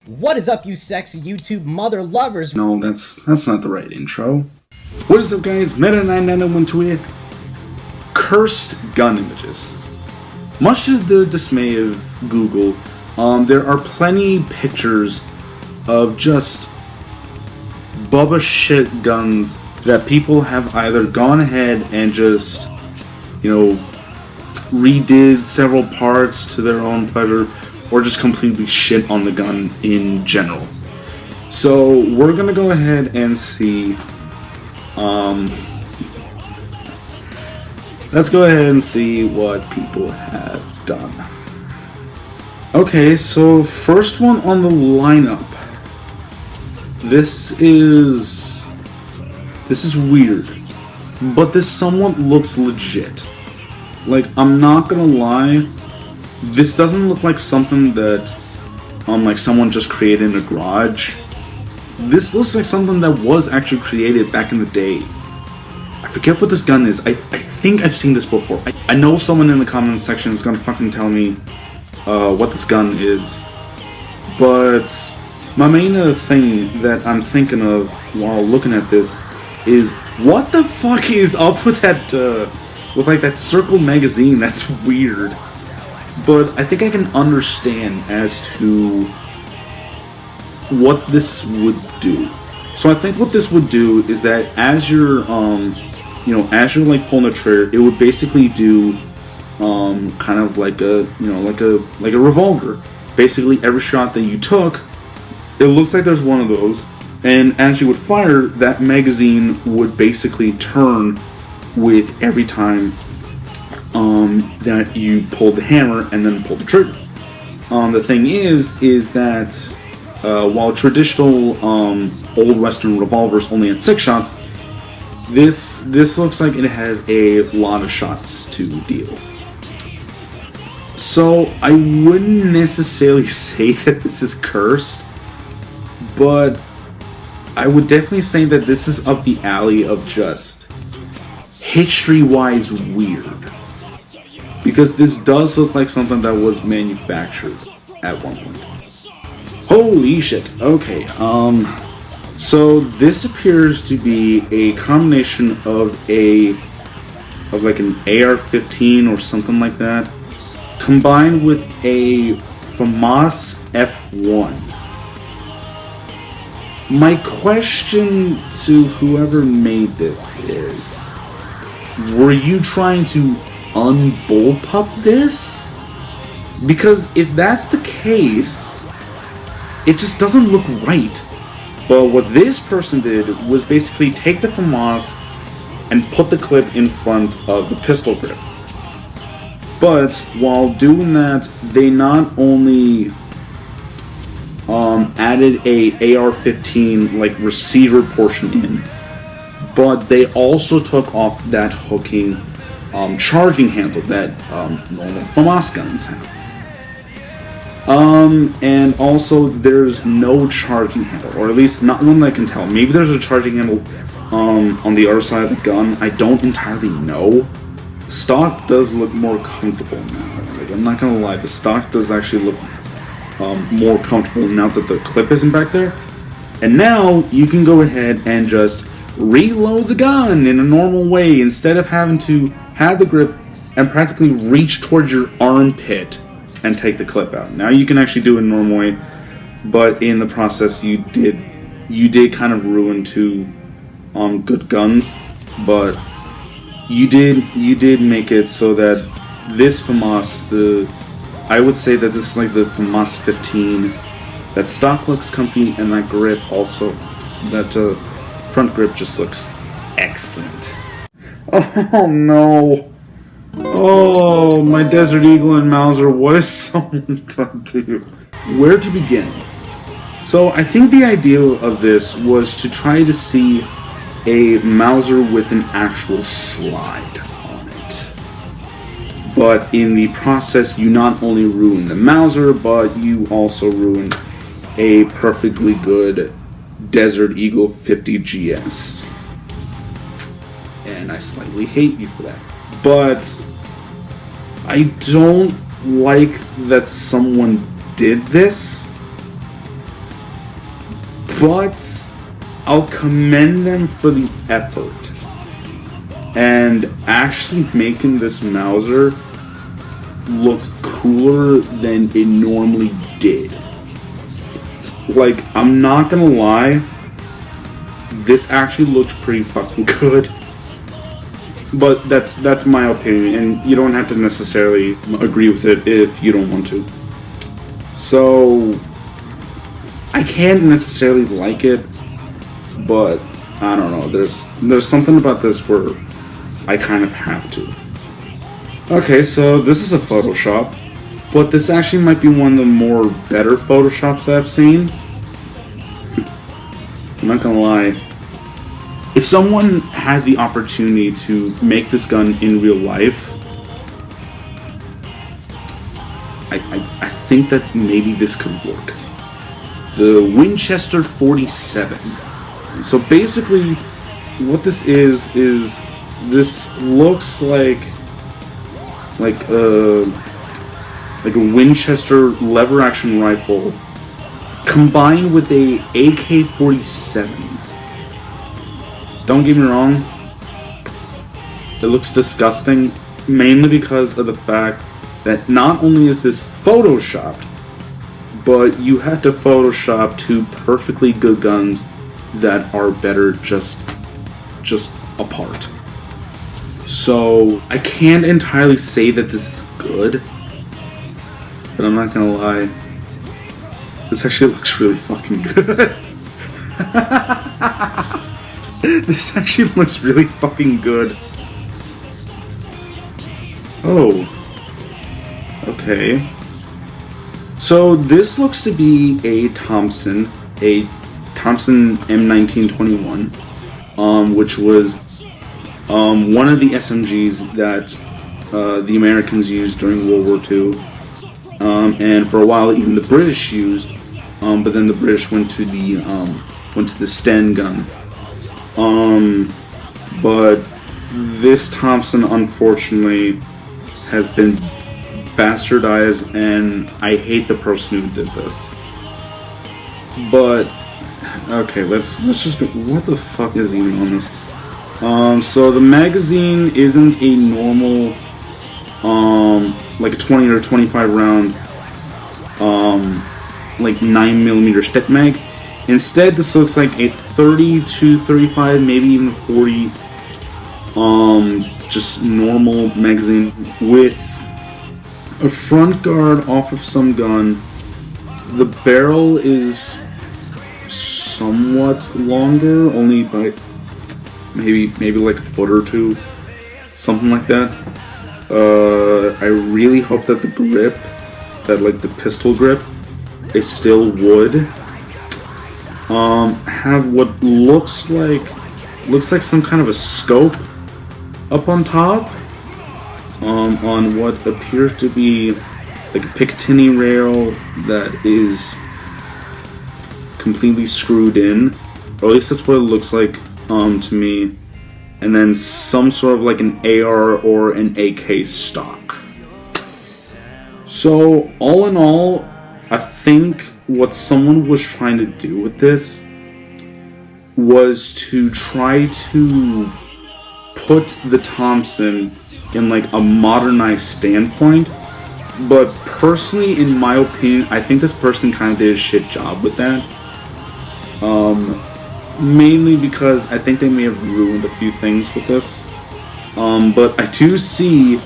What is up, you sexy YouTube mother lovers? No, that's not the right intro. What is up, guys? Meta991 tweeted cursed gun images. Much to the dismay of Google, there are plenty pictures of just Bubba shit guns that people have either gone ahead and just, redid several parts to their own pleasure, or just completely shit on the gun in general. So we're gonna go ahead and see. Let's go ahead and see what people have done. Okay, so first one on the lineup. This is weird, but this somewhat looks legit. Like, I'm not gonna lie, this doesn't look like something that like someone just created in a garage. This looks like something that was actually created back in the day. I forget what this gun is. I think I've seen this before. I know someone in the comments section is gonna fucking tell me what this gun is. But my main thing that I'm thinking of while looking at this is, what the fuck is up with that with like that circle magazine? That's weird. But I think I can understand as to what this would do. So I think what this would do is that as you're as you're like pulling the trigger, it would basically do kind of like a like a revolver. Basically every shot that you took, it looks like there's one of those, and as you would fire, that magazine would basically turn with every time that you pulled the hammer and then pulled the trigger. The thing is that while traditional old Western revolvers only had 6 shots, this looks like it has a lot of shots to deal. So I wouldn't necessarily say that this is cursed, but I would definitely say that this is up the alley of just history-wise weird. Because this does look like something that was manufactured at one point. Holy shit. Okay, so this appears to be a combination of like an AR-15 or something like that, combined with a FAMAS F1. My question to whoever made this is, were you trying to unbullpup this? Because if that's the case, it just doesn't look right. But what this person did was basically take the FAMAS and put the clip in front of the pistol grip. But while doing that, they not only added a AR-15 like receiver portion in, but they also took off that hooking charging handle that normal FAMAS guns have. And also there's no charging handle, or at least not one that I can tell. Maybe there's a charging handle on the other side of the gun. I don't entirely know. Stock does look more comfortable now. Like, I'm not gonna lie, the stock does actually look more comfortable now that the clip isn't back there. And now you can go ahead and just reload the gun in a normal way instead of having to have the grip and practically reach towards your armpit and take the clip out. Now you can actually do it in a normal way, but in the process you did kind of ruin 2 good guns. But you did make it so that this FAMAS, I would say that this is like the FAMAS 15. That stock looks comfy, and that grip also, that front grip just looks excellent. Oh no! Oh, my Desert Eagle and Mauser, what has someone done to you? Where to begin? So I think the idea of this was to try to see a Mauser with an actual slide on it. But in the process, you not only ruin the Mauser, but you also ruin a perfectly good Desert Eagle 50 GS. And I slightly hate you for that. But I don't like that someone did this. but I'll commend them for the effort and actually making this Mauser look cooler than it normally did. Like, I'm not gonna lie, this actually looked pretty fucking good. But that's my opinion, and you don't have to necessarily agree with it if you don't want to. So, I can't necessarily like it, but I don't know. There's something about this where I kind of have to. Okay, so this is a Photoshop, but this actually might be one of the more better Photoshops that I've seen. I'm not gonna lie. If someone had the opportunity to make this gun in real life, I think that maybe this could work. The Winchester 47. So basically, what this is this looks like a Winchester lever action rifle combined with a AK-47. Don't get me wrong, it looks disgusting, mainly because of the fact that not only is this photoshopped, but you had to Photoshop two perfectly good guns that are better just apart. So I can't entirely say that this is good, but I'm not gonna lie, this actually looks really fucking good. This actually looks really fucking good. Oh. Okay. So this looks to be a Thompson M1921, which was one of the SMGs that the Americans used during World War II, and for a while even the British used, but then the British went to the Sten gun. But this Thompson unfortunately has been bastardized, and I hate the person who did this. But okay, let's just go. What the fuck is even on this? So the magazine isn't a normal like a 20 or 25 round like 9mm stick mag. Instead, this looks like a 30 to 35, maybe even 40 just normal magazine with a front guard off of some gun. The barrel is somewhat longer, only by maybe like a foot or two, something like that. I really hope that the grip, the pistol grip, is still wood. Have what looks like some kind of a scope up on top, on what appears to be like a Picatinny rail that is completely screwed in, or at least that's what it looks like to me, and then some sort of like an AR or an AK stock. So all in all, I think what someone was trying to do with this was to try to put the Thompson in like a modernized standpoint, but personally, in my opinion, I think this person kind of did a shit job with that. Mainly because I think they may have ruined a few things with this. But I do see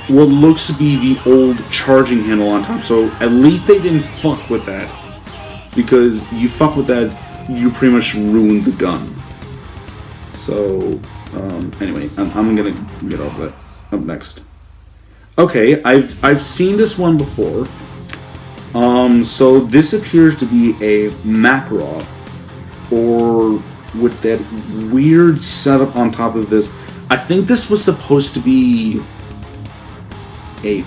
what looks to be the old charging handle on top, so at least they didn't fuck with that. Because you fuck with that, you pretty much ruined the gun. So, anyway, I'm gonna get off that. Up next. Okay, I've seen this one before. So this appears to be a Makarov, or with that weird setup on top of this. I think this was supposed to be a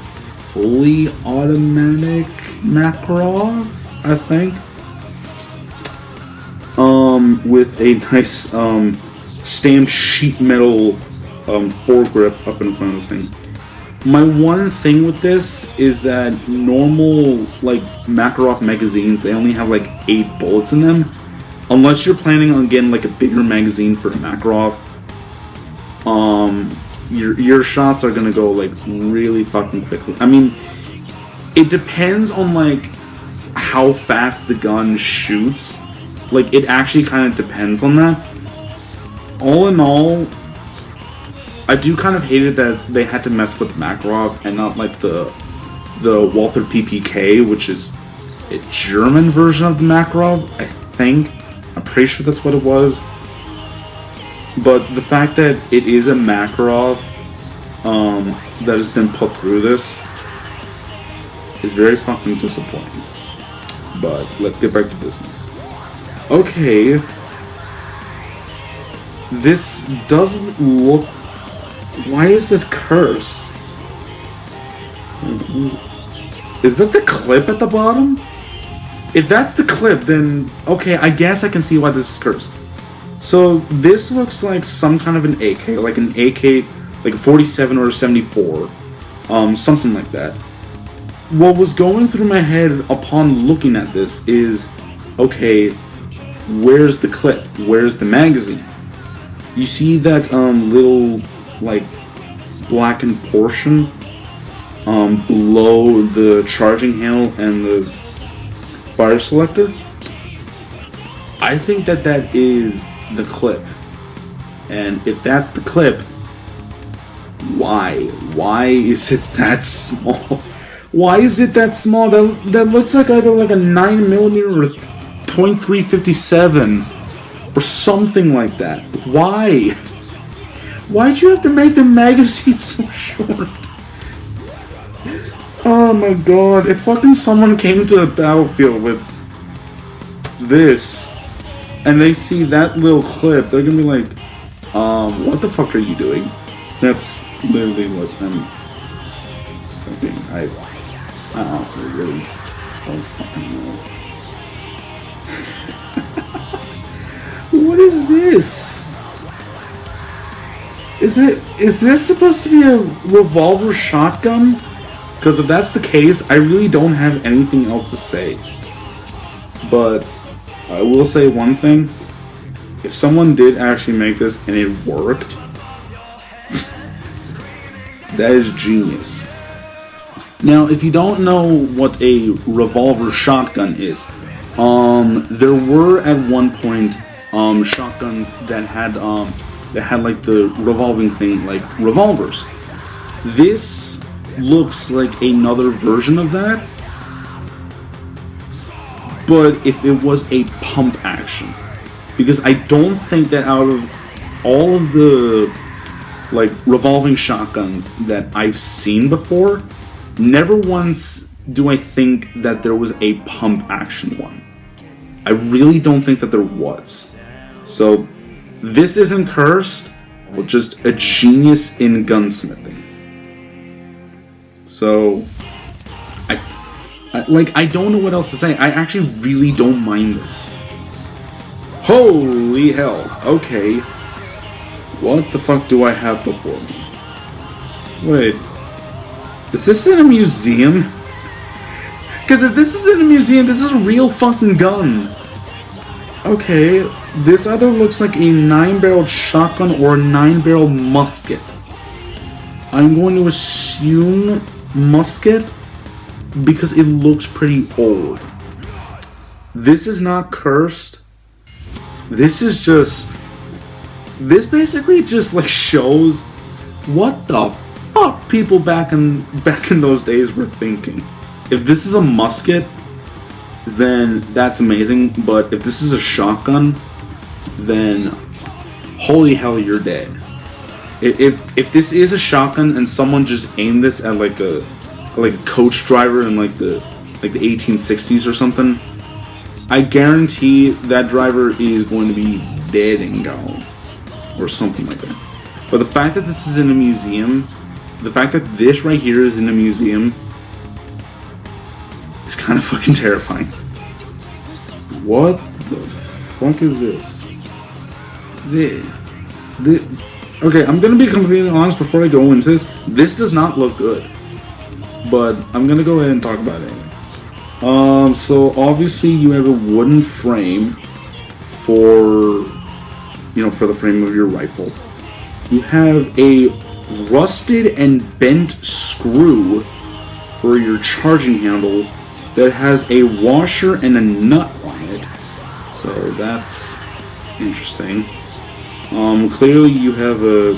fully automatic Makarov, I think. With a nice stamped sheet metal foregrip up in front of the thing. My one thing with this is that normal like Makarov magazines, they only have like 8 bullets in them, unless you're planning on getting like a bigger magazine for the Makarov, your shots are gonna go like really fucking quickly. I mean, it depends on like how fast the gun shoots. Like, it actually kind of depends on that. All in all, I do kind of hate it that they had to mess with Makarov and not like the Walther PPK, which is a German version of the Makarov, I think. I'm pretty sure that's what it was. But the fact that it is a Makarov that has been put through this is very fucking disappointing. But let's get back to business. Okay. This doesn't look... Why is this cursed? Is that the clip at the bottom? If that's the clip, then... Okay, I guess I can see why this is cursed. So, this looks like some kind of an AK. Like an AK, like a 47 or a 74. Something like that. What was going through my head upon looking at this is... Okay, where's the clip? Where's the magazine? You see that little, like, blackened portion below the charging handle and the fire selector? I think that that is the clip. And if that's the clip, why? Why is it that small? Why is it that small? That looks like either like a 9mm or .357 or something like that. Why? Why'd you have to make the magazine so short? Oh my god, if fucking someone came to a battlefield with this and they see that little clip, they're gonna be like, what the fuck are you doing? That's literally what I'm thinking. I honestly really don't fucking know. What is this? Is this supposed to be a revolver shotgun? Because if that's the case, I really don't have anything else to say. But I will say one thing. If someone did actually make this and it worked, that is genius. Now, if you don't know what a revolver shotgun is, there were at one point shotguns that had like the revolving thing, like revolvers. This looks like another version of that, but if it was a pump action, because I don't think that out of all of the like revolving shotguns that I've seen before, never once do I think that there was a pump action one. I really don't think that there was. So this isn't cursed, but just a genius in gunsmithing. So I don't know what else to say. I actually really don't mind this. Holy hell. Okay. What the fuck do I have before me? Wait. Is this in a museum? Because if this is in a museum, this is a real fucking gun. Okay. This either looks like a 9-barreled shotgun or a 9-barrel musket. I'm going to assume musket because it looks pretty old. This is not cursed. This is just... This basically just like shows what the fuck people back in those days were thinking. If this is a musket, then that's amazing. But if this is a shotgun, then holy hell, you're dead. If this is a shotgun and someone just aimed this at like a coach driver in like the 1860s or something, I guarantee that driver is going to be dead and gone or something like that. But the fact that this is in a museum, the fact that this right here is in a museum, is kind of fucking terrifying. What the fuck is this? Okay, I'm gonna be completely honest before I go into this. This does not look good, but I'm gonna go ahead and talk about it. So obviously you have a wooden frame for, for the frame of your rifle. You have a rusted and bent screw for your charging handle that has a washer and a nut on it. So that's interesting. Clearly you have a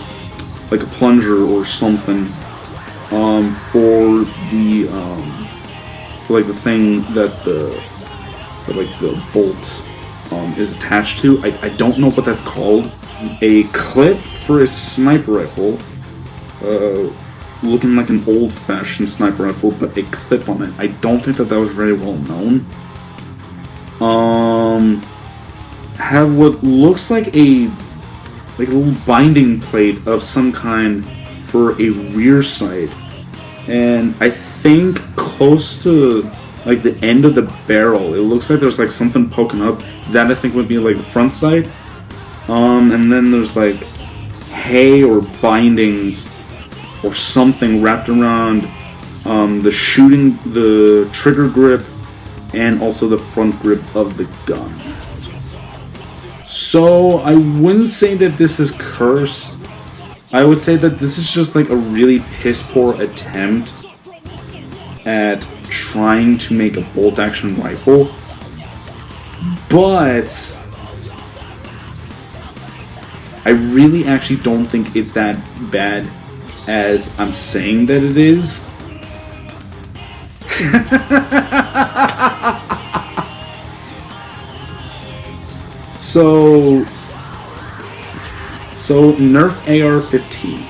plunger or something for the thing that the bolt is attached to. I don't know what that's called. A clip for a sniper rifle, looking like an old-fashioned sniper rifle, but a clip on it. I don't think that was very well known. Have what looks like a little binding plate of some kind for a rear sight, and I think close to the end of the barrel, it looks like there's something poking up. That I think would be the front sight. And then there's hay or bindings or something wrapped around the trigger grip and also the front grip of the gun. So I wouldn't say that this is cursed. I would say that this is just a really piss poor attempt at trying to make a bolt action rifle. But I really actually don't think it's that bad as I'm saying that it is. So Nerf AR-15.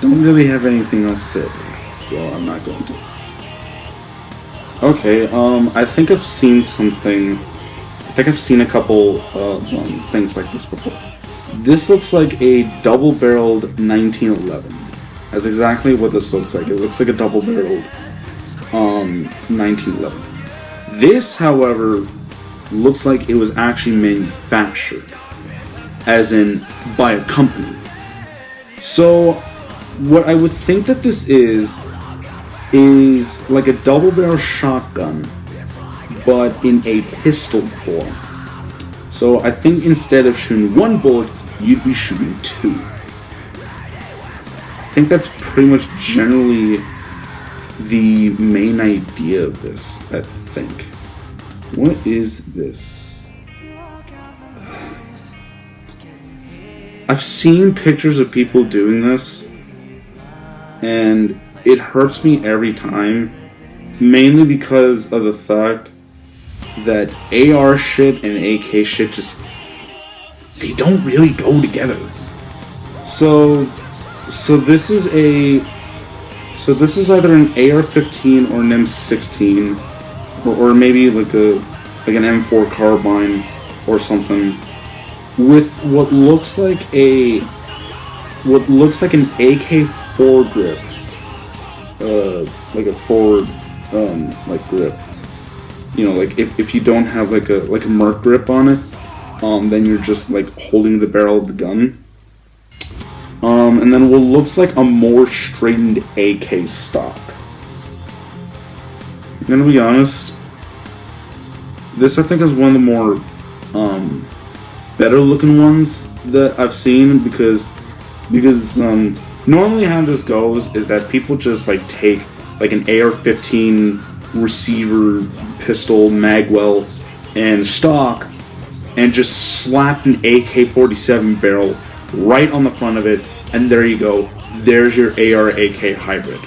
Don't really have anything else to say. Well, I'm not going to. Okay, I think I've seen something. I think I've seen a couple of things like this before. This looks like a double-barreled 1911. That's exactly what this looks like. It looks like a double-barreled 1911. This, however, looks like it was actually manufactured, as in by a company. So, what I would think that this is like a double-barrel shotgun, but in a pistol form. So I think instead of shooting one bullet, you'd be shooting two. I think that's pretty much generally the main idea of this, I think. What is this? I've seen pictures of people doing this, and it hurts me every time, mainly because of the fact that AR shit and AK shit they don't really go together. So this is either an AR-15 or an M16, or maybe like an M4 carbine or something, with what looks like an AK-4 grip, like a forward grip. You know, like if you don't have like a Merc grip on it, then you're just holding the barrel of the gun. And then what looks like a more straightened AK stock. I'm gonna be honest, this I think is one of the more better looking ones that I've seen, because normally how this goes is that people just take an AR-15 receiver, pistol, magwell, and stock, and just slap an AK-47 barrel right on the front of it, and there you go. There's your AR-AK hybrid.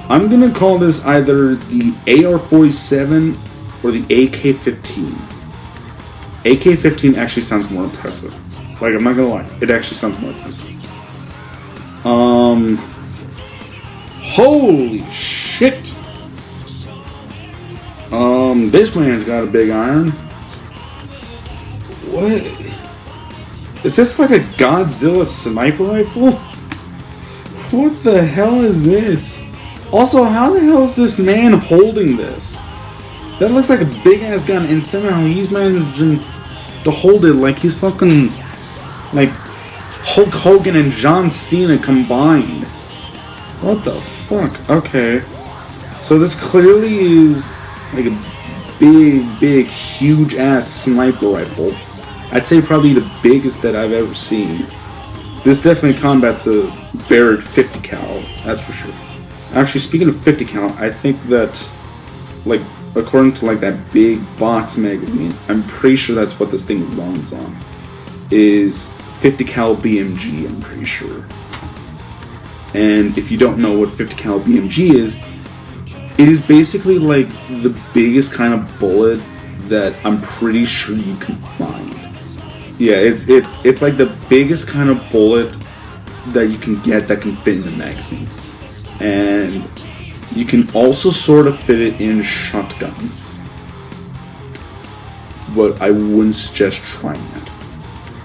I'm gonna call this either the AR-47 or the AK-15. AK-15 actually sounds more impressive. I'm not gonna lie, it actually sounds more impressive. Holy shit! This man's got a big iron. What? Is this like a Godzilla sniper rifle? What the hell is this? Also, how the hell is this man holding this? That looks like a big ass gun, and somehow he's managing to hold it like he's fucking Hulk Hogan and John Cena combined. What the fuck? Okay. So this clearly is like a big, huge ass sniper rifle. I'd say probably the biggest that I've ever seen. This definitely combats a Barrett 50 cal, that's for sure. Actually, speaking of 50 cal, I think that, like, according to like that big box magazine, I'm pretty sure that's what this thing runs on. Is 50 cal BMG, I'm pretty sure. And if you don't know what 50 cal BMG is, it is basically like the biggest kind of bullet that I'm pretty sure you can find. Yeah, it's like the biggest kind of bullet that you can get that can fit in the magazine. And you can also sort of fit it in shotguns. But I wouldn't suggest trying that.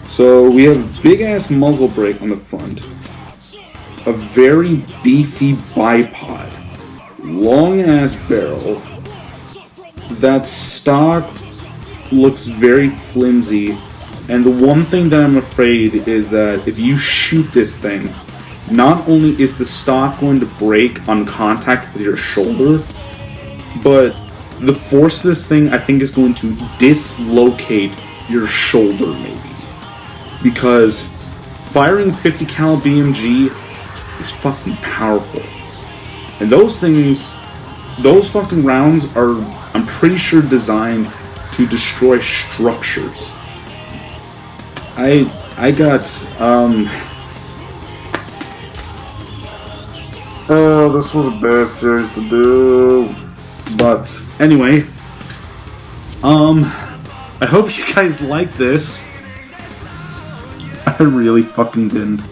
So we have a big ass muzzle brake on the front. A very beefy bipod. Long ass barrel. That stock looks very flimsy. And the one thing that I'm afraid is that if you shoot this thing, not only is the stock going to break on contact with your shoulder, but the force of this thing I think is going to dislocate your shoulder maybe. Because firing 50 cal BMG is fucking powerful. And those things, those fucking rounds are, I'm pretty sure, designed to destroy structures. I got, oh, this was a bad series to do. But, anyway, I hope you guys like this. I really fucking didn't.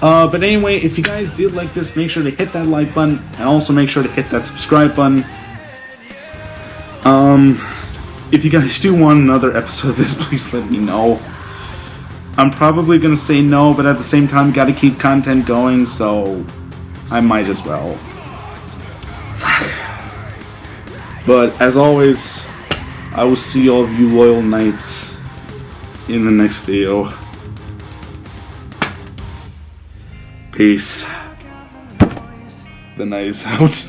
But anyway, if you guys did like this, make sure to hit that like button, and also make sure to hit that subscribe button. If you guys do want another episode of this, please let me know. I'm probably gonna say no, but at the same time, gotta keep content going, so I might as well. But as always, I will see all of you loyal knights in the next video. Peace. The night is out.